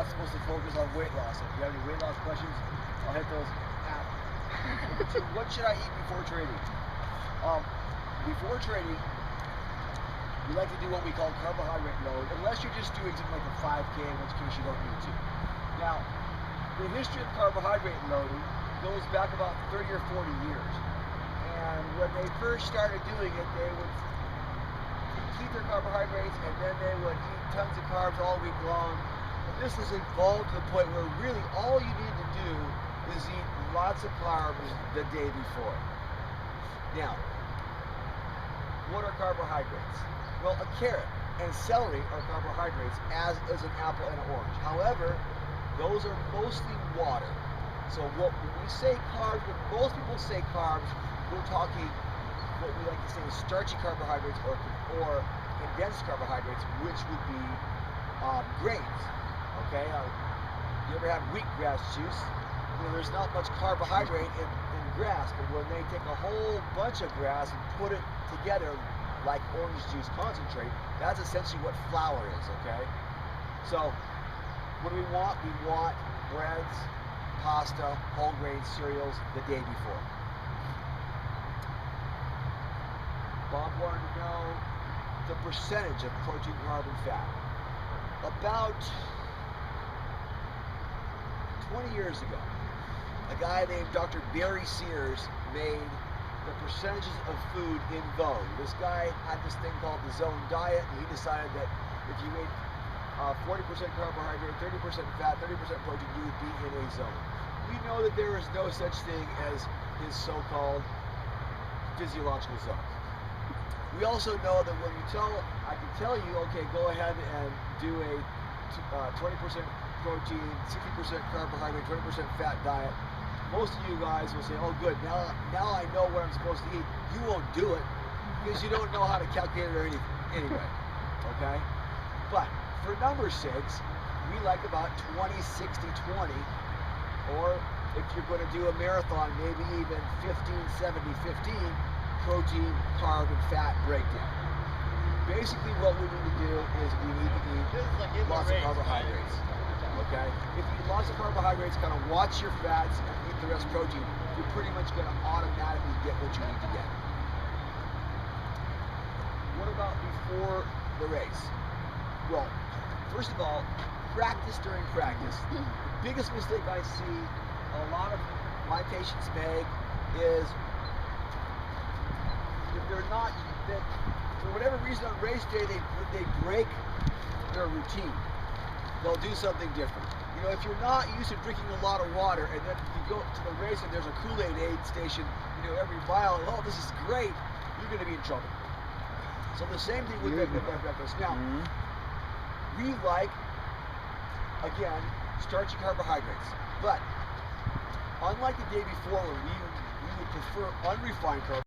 not supposed to focus on weight loss. If you have any weight loss questions, I'll hit those after. Number 2, what should I eat before training? Before training, we like to do what we call carbohydrate load, unless you're just doing something like a 5K, in which case you don't need to. Now, the history of carbohydrate loading goes back about 30 or 40 years. And when they first started doing it, they would keep their carbohydrates and then they would eat tons of carbs all week long. But this has evolved to the point where really all you need to do is eat lots of carbs the day before. Now, what are carbohydrates? Well, a carrot and celery are carbohydrates, as is an apple and an orange. However, those are mostly water. So when we say carbs, when most people say carbs, we're talking what we like to say is starchy carbohydrates or condensed carbohydrates, which would be grains. Okay, you ever have wheatgrass juice? You know, there's not much carbohydrate in grass, but when they take a whole bunch of grass and put it together like orange juice concentrate, that's essentially what flour is. Okay, so what do we want? We want breads, pasta, whole grain cereals the day before. Bob wanted to know the percentage of protein, carb, and fat. About 20 years ago, a guy named Dr. Barry Sears made the percentages of food in vogue. This guy had this thing called the zone diet, and he decided that if you ate 40% carbohydrate, 30% fat, 30% protein, you would be in a zone. We know that there is no such thing as his so-called physiological zone. We also know that when I can tell you, okay, go ahead and do a 20% protein, 60% carbohydrate, 20% fat diet. Most of you guys will say, oh good, now I know what I'm supposed to eat. You won't do it because you don't know how to calculate it or anything anyway, okay? But for number 6, we like about 20, 60, 20, or if you're going to do a marathon, maybe even 15, 70, 15, protein, carb, and fat breakdown. Basically what we need to do is we need to eat lots of carbohydrates. Okay? If you eat lots of carbohydrates, kind of watch your fats and eat the rest protein, you're pretty much going to automatically get what you need to get. What about before the race? Well, first of all, practice during practice. The biggest mistake I see a lot of my patients make is if they're not, that for whatever reason on race day they break their routine. They'll do something different. You know, if you're not used to drinking a lot of water and then you go to the race and there's a Kool-Aid aid station, you know, every mile, and, oh, this is great, you're going to be in trouble. So the same thing with breakfast. Now, we like, again, starchy carbohydrates, but unlike the day before when we would prefer unrefined carbohydrates,